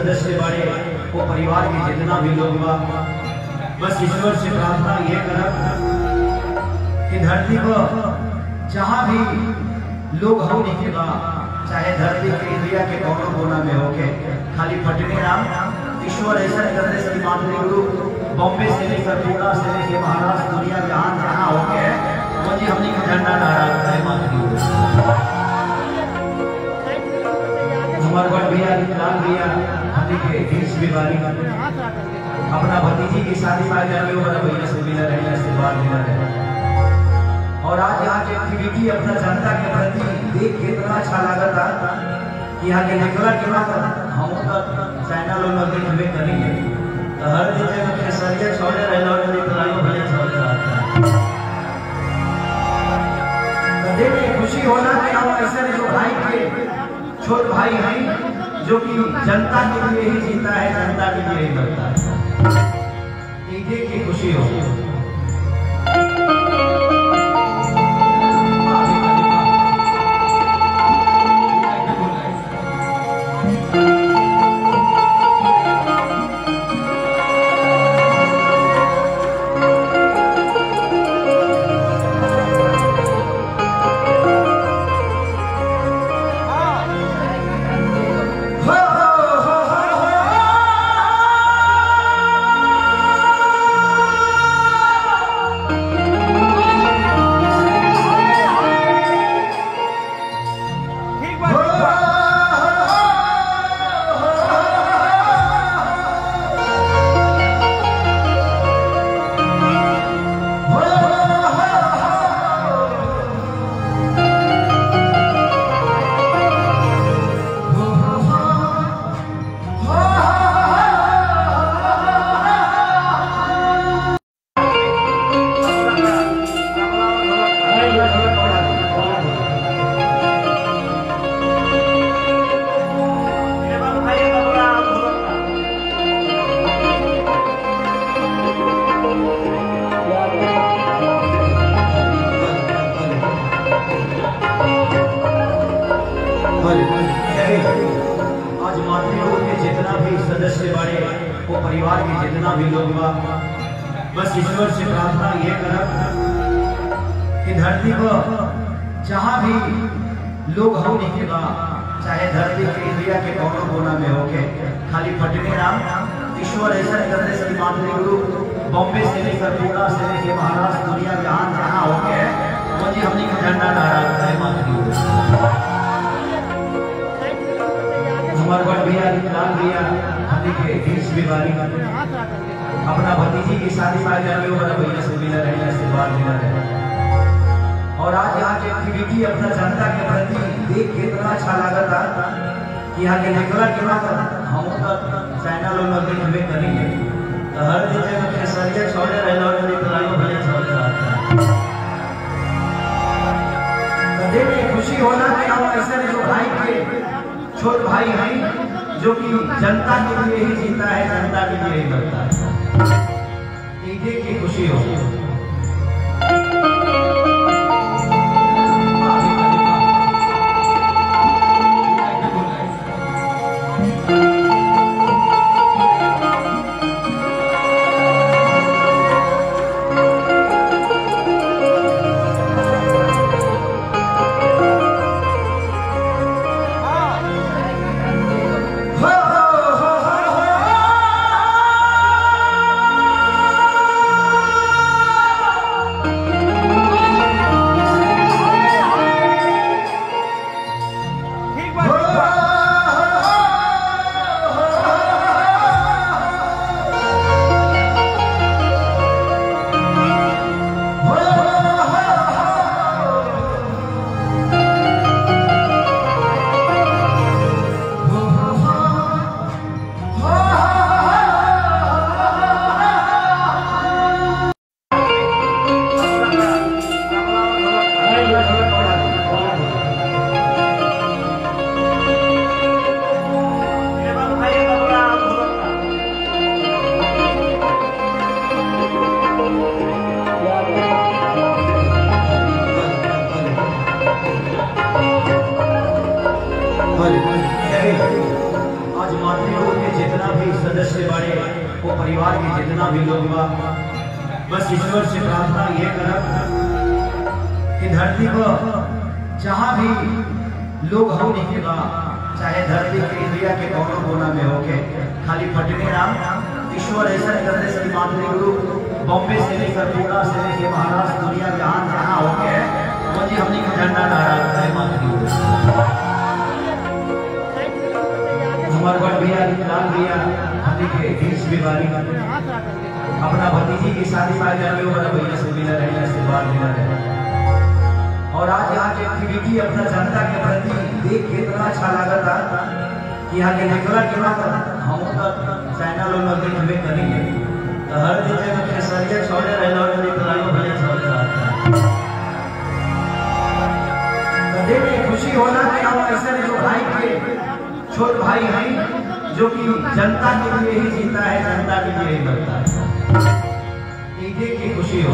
सदस्य बड़े वो परिवार के जितना भी लोग बा, बस ईश्वर से प्रार्थना ये करब कि धरती पर जहाँ भी लोग हो लिखे बा, चाहे धरती के इंडिया के कोनो कोना में होके, खाली पटने नाम ईश्वर ऐसा करने से मातृगुरु बॉम्बे से लेकर पूना से लेकर महाराष्ट्र दुनिया जहाँ जहाँ होके मुझे हमने का झंडा नारा है मातृगुरु हमारे बड़ भैया लाल भैया हमने के देश बीमारी अपना भतीजी की शादी पा जाने वाला भैया से मिला रहे, आशीर्वाद मिला रहे। और आज यहाँ की एक्टिविटी अपना जनता के प्रति देख के इतना अच्छा लगा था कि यहाँ के निकला के बाद हम चैनल में देखबे करेंगे तो हर दिन जब खेसरिया छोड़े रहना और निकलायो भले छोड़ जाता तो देख के खुशी होना कि हम ऐसे जो भाई के छोट भाई हैं जो कि जनता के लिए ही जीता है, जनता के लिए ही मरता है, ये देख के खुशी हो। आज मातृगुरु के जितना भी सदस्य बड़े वो परिवार के जितना भी लोग बा, बस ईश्वर से प्रार्थना ये करब कि धरती पर जहाँ भी लोग हो लिखे बा, चाहे धरती के इंडिया के कोनो कोना में होके, खाली पटने नाम ईश्वर ऐसा करने से मातृगुरु बॉम्बे से लेकर पूना से लेकर महाराष्ट्र दुनिया जहाँ जहाँ होके मुझे हमने का झंडा नारा है मातृगुरु हमारे बड़ भैया लाल भैया हमने के देश बीमारी अपना भतीजी की शादी पा जाने वाला भैया से मिला रहे, आशीर्वाद मिला रहे। और आज यहाँ की एक्टिविटी अपना जनता के प्रति देख के इतना अच्छा लगा था कि यहाँ के निकला के बाद हम चैनल में देखबे करेंगे तो हर दिन जब खेसरिया छोड़े रहना और निकलायो भले छोड़ जाता तो देख के खुशी होना कि हम ऐसे जो भाई के छोट भाई हैं जो कि जनता के लिए ही जीता है, जनता के लिए ही मरता है, ये देख के खुशी हो। सदस्य बड़े वो परिवार के जितना भी लोग बा, बस ईश्वर से प्रार्थना ये करब कि धरती पर जहाँ भी लोग हम लिखे बा, चाहे धरती के इंडिया के कोनो कोना में होके, खाली फटने नाम ईश्वर ऐसा करने से मातृगुरु बॉम्बे से लेकर पूना से लेकर महाराष्ट्र दुनिया जहाँ जहाँ होके मुझे हमने का झंडा लहरा है मातृगुरु। हमारे बड़ भैया लाल भैया हमने के देश बीमारी अपना भतीजी की शादी में जाने वाला भैया से मिला रहे, से बात मिला रहे, और आज यहाँ की एक्टिविटी अपना जनता के प्रति देख के इतना अच्छा लगा था कि यहाँ के निकला के बाद हम चैनल में देखबे करेंगे तो हर दिन जब खेसरिया छोड़े रहना और निकलायो भले छोड़े रहता तो देख के खुशी होना कि हम ऐसे जो भाई के छोट भाई हैं जो कि जनता के लिए ही जीता है, जनता के लिए ही मरता है, ये देख के खुशी हो।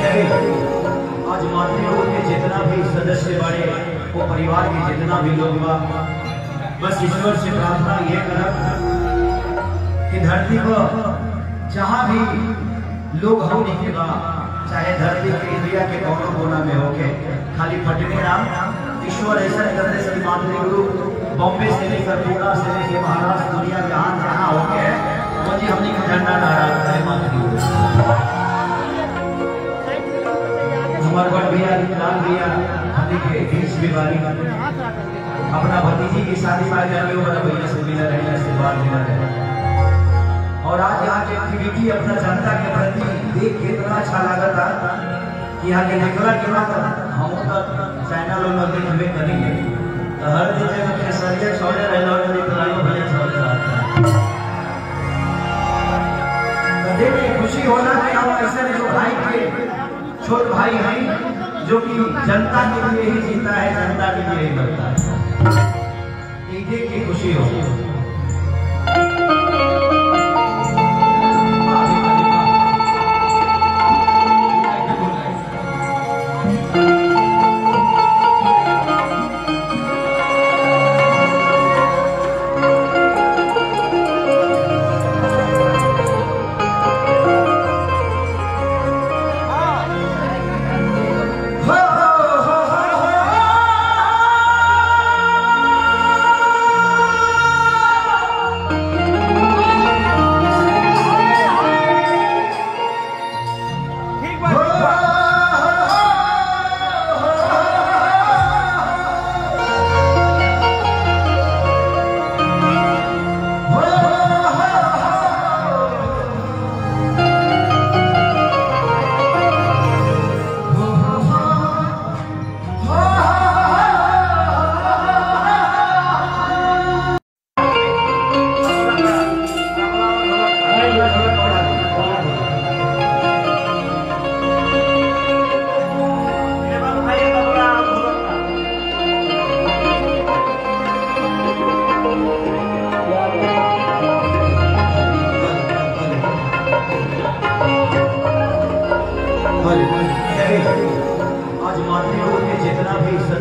आज मातृगुरु के जितना भी सदस्य बड़े वो परिवार के जितना भी लोग बा, बस ईश्वर से प्रार्थना ये करब कि धरती पर जहाँ भी लोग हम लिखे बा, चाहे धरती के इंडिया के कोनो कोना में होके, खाली फटने नाम ईश्वर ऐसा करने से मातृगुरु बॉम्बे से लेकर पूना से लेकर महाराष्ट्र दुनिया जहाँ जहाँ होके मुझे हमने का झंडा लहरा है मातृगुरु। हमारे बड़ भैया लाल भैया हमने के देश बीमारी अपना भतीजी की शादी में जाने वाला भैया से मिला रहे, से बात मिला रहे, और आज यहाँ की एक्टिविटी अपना जनता के प्रति देख के इतना अच्छा लगा था कि यहाँ के निकला के बाद हम चैनल में देखबे करेंगे तो हर दिन जब खेसरिया छोड़े रहना और निकलायो भले छोड़े रहता तो देख के खुशी होना कि हम ऐसे जो भाई के छोट भाई हैं जो कि जनता के लिए ही जीता है, जनता के लिए ही मरता है, ये देख के खुशी हो।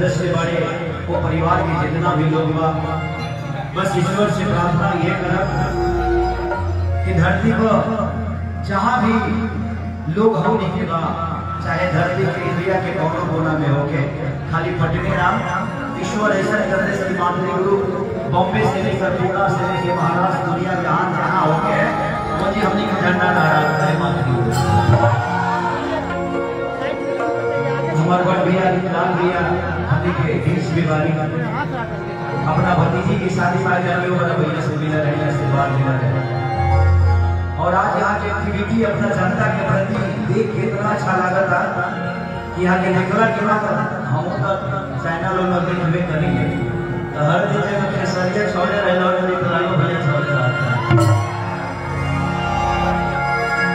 सदस्य बड़े वो परिवार के जितना भी लोग बा, बस ईश्वर से प्रार्थना ये करब कि धरती पर जहाँ भी लोग हम लिखे बा, चाहे धरती के इंडिया के कोनो कोना में होके, खाली पटने नाम ईश्वर ऐसा करने से मातृगुरु बॉम्बे से लेकर पूना से लेकर महाराष्ट्र दुनिया जहाँ जहाँ होके मुझे हमने का झंडा लहरा है मातृगुरु। हमारे बड़ भैया लाल भैया हमने के बीच बीमारी अपना भतीजी की शादी में जाने वाला भैया से मिला रहे, से बात मिला रहे, और आज यहाँ की एक्टिविटी अपना जनता के प्रति देख के इतना अच्छा लगा था कि यहाँ के निकला के बाद हम चैनल में देखबे करेंगे तो हर दिन में केसरिया छोड़े रहे और निकलायो भले छोड़े रहता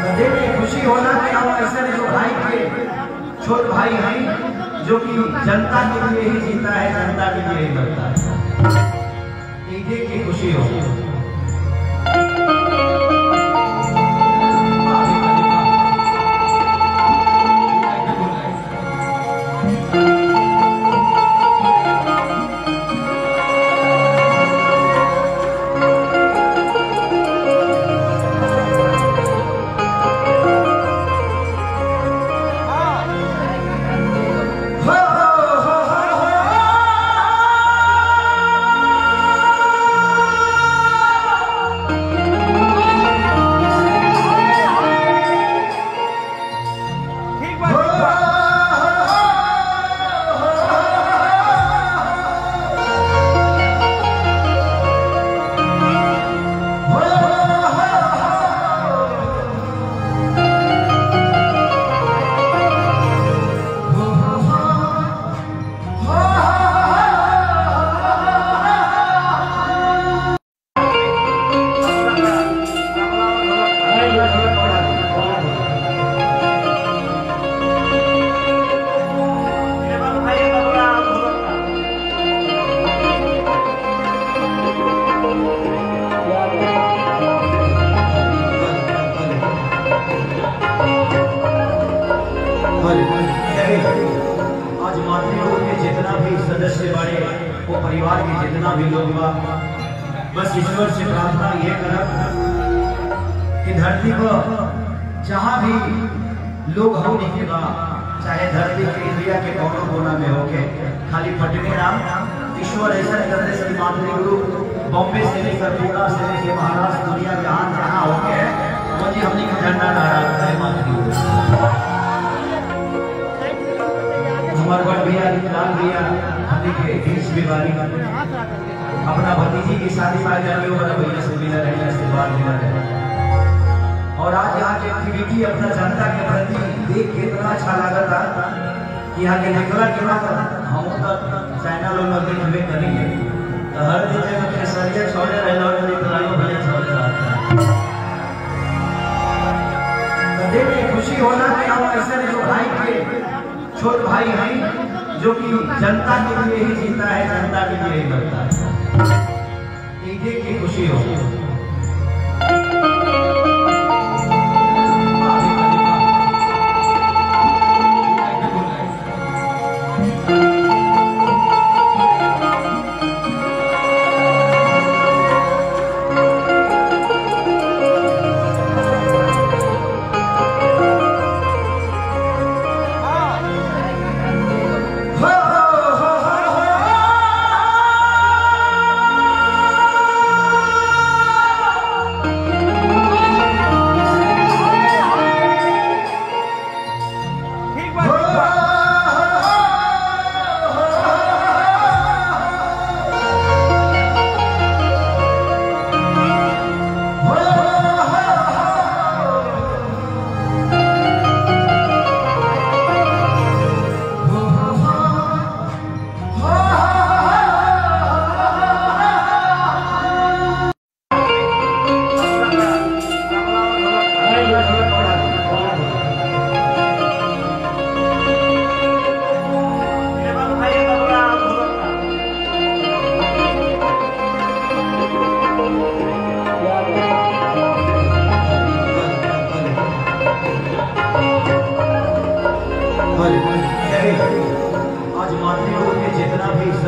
तो देख के खुशी होना कि हम ऐसे जो भाई के छोटे भाई हैं जो कि जनता के लिए ही जीता है, जनता के लिए ही मरता है, ये देख के खुशी हो। आज मातृगुरु के जितना भी सदस्य बड़े वो परिवार के जितना भी लोग बा, बस ईश्वर से प्रार्थना ये करब कि धरती पर जहाँ भी लोग हम लिखे बा, चाहे धरती के इंडिया के कोनो कोना में होके, खाली पटने नाम ईश्वर ऐसा करने से मातृगुरु बॉम्बे से लेकर पूना से लेकर महाराष्ट्र दुनिया जहाँ जहाँ होके मुझे हमने का झंडा लहरा है मातृगुरु। हमारे बड़ भैया लाल भैया हमने के बीच बीमारी अपना भतीजी की शादी में जाने वाला भैया से मिला रहे, से बात मिला रहे, और आज यहाँ की एक्टिविटी अपना जनता के प्रति देख के इतना अच्छा लगा था कि यहाँ के निकला के बाद हम चैनल में देखबे करेंगे तो हर दिन में केसरिया छोड़े रहे और निकलायो भले छोड़े रहता तो देख के खुशी होना कि हम ऐसे जो भाई के छोटे भाई हैं जो कि जनता के लिए ही जीता है, जनता के लिए ही मरता है, ये देख के खुशी हो।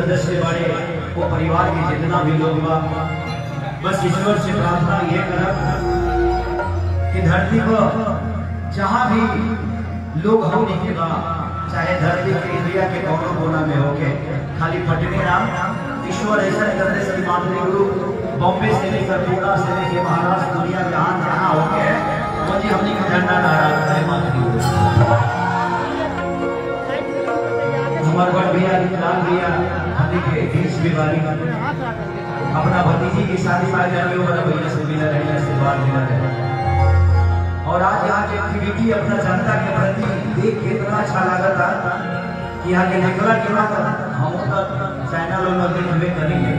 सदस्य बड़े वो परिवार के जितना भी लोग बा, बस ईश्वर से प्रार्थना ये करब कि धरती पर जहाँ भी लोग हम लिखे बा, चाहे धरती के इंडिया के कोनो कोना में होके, खाली पटने नाम ईश्वर ऐसा करने से मातृगुरु बॉम्बे से लेकर पूना से लेकर महाराष्ट्र दुनिया जहाँ जहाँ होके मुझे हमने का झंडा नारा है मातृगुरु। हमारे बड़ भैया लाल भैया हमने के बीच बीमारी अपना भतीजी की शादी में जाने वाला भैया से मिला रहे, से बात मिला रहे, और आज यहाँ की एक्टिविटी अपना जनता के प्रति देख के इतना अच्छा लगा था कि यहाँ के निकला के बाद हम चैनल में देखबे करेंगे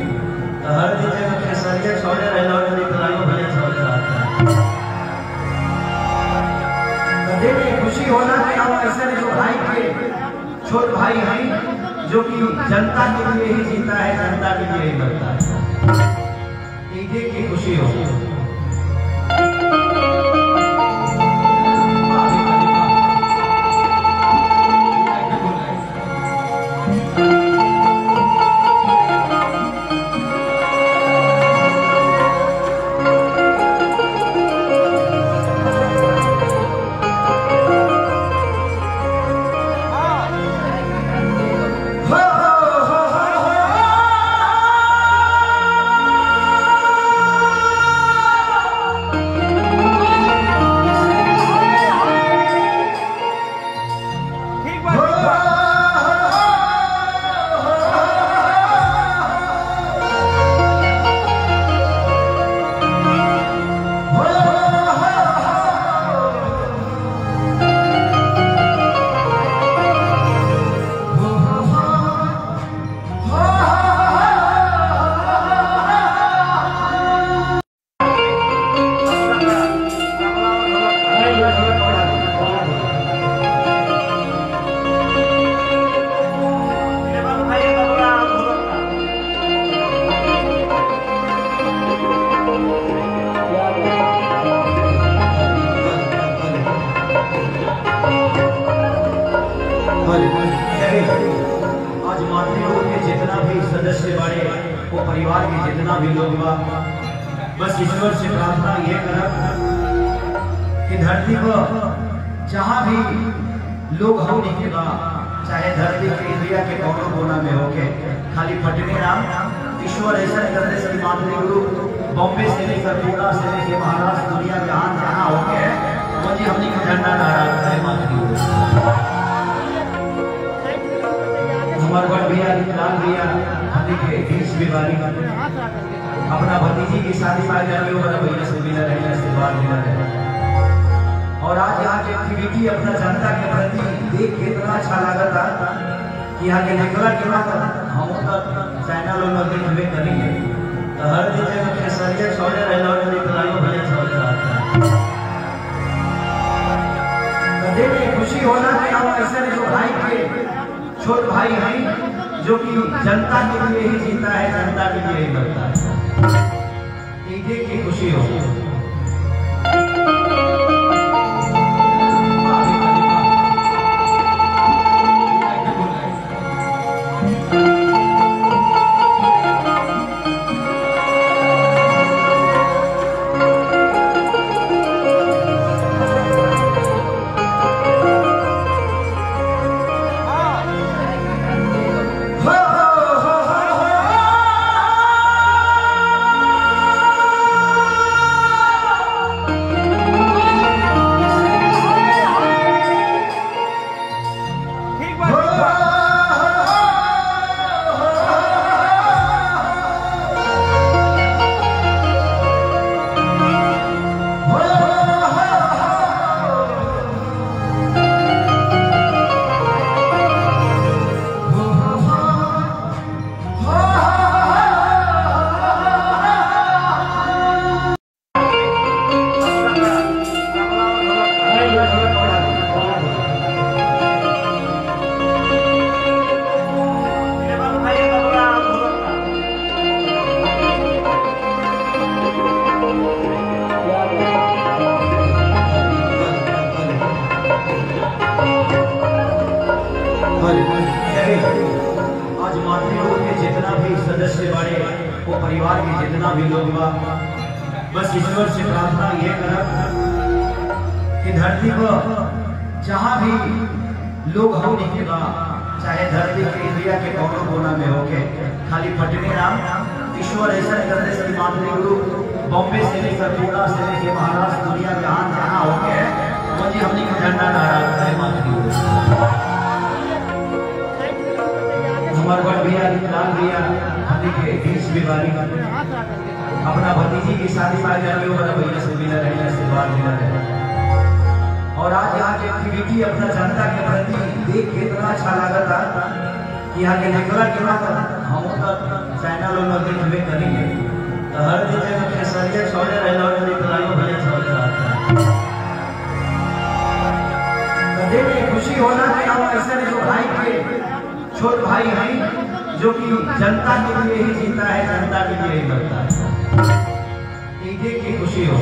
तो हर दिन जगह खेसरिया छोड़े रहे और निकलायो भले छोड़ जाता तो देख के खुशी होना कि हम ऐसे जो भाई के छोटे भाई हैं जो कि जनता के लिए ही जीता है, जनता के लिए ही मरता है, ये देख के खुशी हो। आज मातृगुरु के जितना भी सदस्य बड़े वो परिवार के जितना भी लोग बा, बस ईश्वर से प्रार्थना ये करब कि धरती पर जहाँ भी लोग हम लिखे बा, चाहे धरती के इंडिया के कोनो कोना में होके, खाली पटने नाम ईश्वर ऐसा करने से मातृगुरु बॉम्बे से लेकर पूना से लेकर महाराष्ट्र दुनिया जहाँ जहाँ होके मुझे हमने का झंडा नारा है मातृगुरु। हमारे बड़ भैया लाल भैया हमने के बीच बीमारी अपना भतीजी की शादी में जाने वाला भैया से मिला रहे, से बात मिला रहे, और आज यहाँ की एक्टिविटी अपना जनता के प्रति देख के इतना अच्छा लगा था कि यहाँ के निकला के बाद हम चैनल में देखबे करेंगे तो हर दिन जगह खेसरिया छोड़े रहे और निकलायो भले छोड़ जाता तो देख के खुशी होना कि हम ऐसे जो भाई के छोटे भाई हैं जो कि जनता के लिए ही जीता है, जनता के लिए ही मरता है, ये देख के खुशी हो। बाड़े वो परिवार के जितना भी लोग बा, बस ईश्वर से प्रार्थना ये करब कि धरती पर जहाँ भी लोग हो के बा, चाहे धरती के इंडिया के कोनो कोना में होके, खाली पटने नाम ईश्वर ऐसा करने से मातृगुरु बॉम्बे से लेकर पूना से लेकर महाराष्ट्र दुनिया जहाँ जहाँ होके मुझे हमने का झंडा नारा है मातृगुरु। हमारे बड़ भैया लाल भैया हमने के बीच बीमारी अपना भतीजी की शादी में जाने वाला भैया से मिला रहे, से बात मिला रहे, और आज यहाँ की एक्टिविटी अपना जनता के प्रति देख के इतना अच्छा लगा था कि यहाँ के निकला के बाद हम चैनल में देखबे करेंगे तो हर दिन जगह खेसरिया छोड़े रहे और निकलाइयो भले छोड़े रहता तो देख के खुशी होना कि हम ऐसे जो भाई के छोटे भाई हैं जो कि जनता के लिए ही जीता है, जनता के लिए ही मरता है, ये देख के खुशी हो।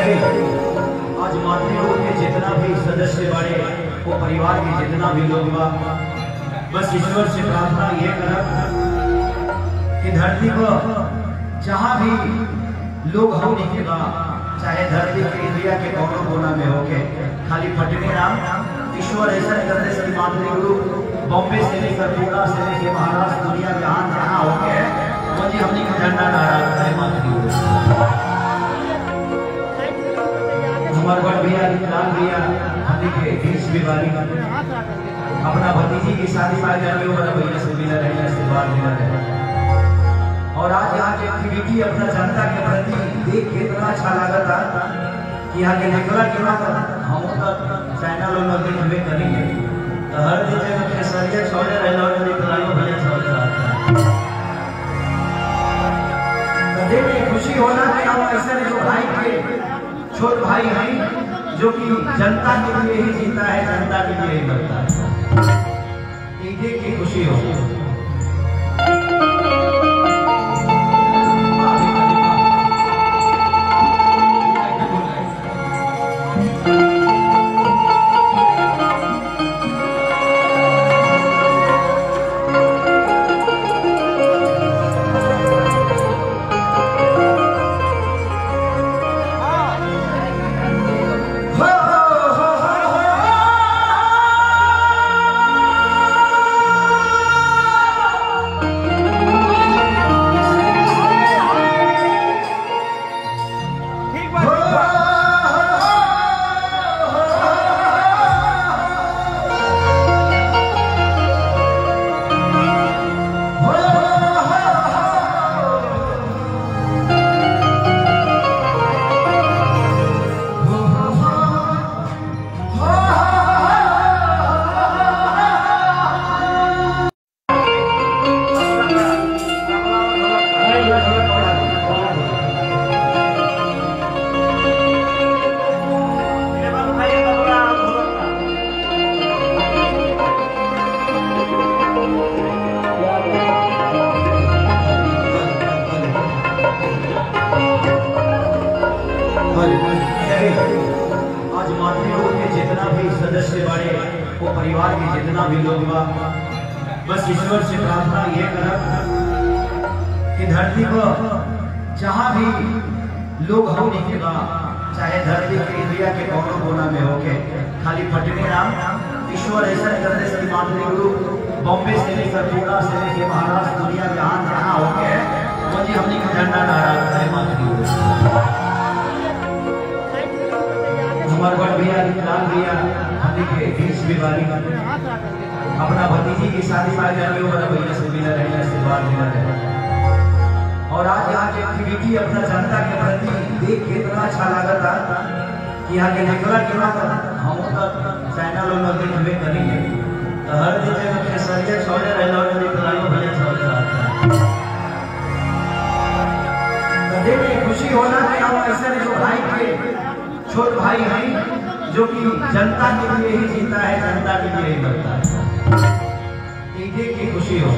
आज मातृगुरु के जितना भी सदस्य बड़े वो परिवार के जितना भी लोग बा, बस ईश्वर से प्रार्थना ये करब कि धरती पर जहाँ भी लोग हो के बा, चाहे धरती के इंडिया के कोनो कोना में होके, खाली पटने नाम ईश्वर ऐसा करने से मातृगुरु बॉम्बे से लेकर पूना से लेकर महाराष्ट्र दुनिया जहाँ जहाँ होके मुझे हमने का झंडा नारा है मातृगुरु। हमारे बड़ भैया लाल भैया हमने के बीच बीमारी अपना भतीजी की शादी में जाने वाला भैया से मिला रहे, से बात मिला रहे, और आज यहाँ की एक्टिविटी अपना जनता के प्रति देख के इतना अच्छा लगा था कि यहाँ के निकला के बाद हम चैनल में देखबे करेंगे तो हर दिन जगह खेसरिया छोड़े रहे और निकलाइयो भले छोड़े रहता तो देख के खुशी होना कि हम ऐसे जो भाई के छोटे भाई हैं जो कि जनता के लिए ही जीता है, जनता के लिए ही मरता है, ये देख के खुशी हो। के जितना भी लोग बा, बस ईश्वर से प्रार्थना ये करब कि धरती पर जहाँ भी लोग हमने के बा, चाहे धरती के इंडिया के कोनो कोना में होके, खाली पटने नाम ईश्वर ऐसा करने से मातृगुरु बॉम्बे से लेकर पूना से लेकर महाराष्ट्र दुनिया जहाँ जहाँ होके मुझे हमने का झंडा नारा है मातृगुरु। हमारे बड़ भैया लाल भैया हमने के बीच बीमारी अपना भतीजी की शादी में जाने वाला भैया से मिला रहे, आशीर्वाद मिला रहे। और आज यहाँ की एक्टिविटी अपना जनता के प्रति देख के इतना अच्छा लगा था कि यहाँ के निकला के बाद हम चैनल और देखबे करेंगे तो हर दिन जब केसरिया छोड़े रहे और निकलायो भले छोड़े रहता तो देख के खुशी होना कि हम ऐसे जो भाई के छोट भाई हैं जो कि जनता के लिए ही जीता है, जनता के लिए ही मरता है, देख के खुशी हो।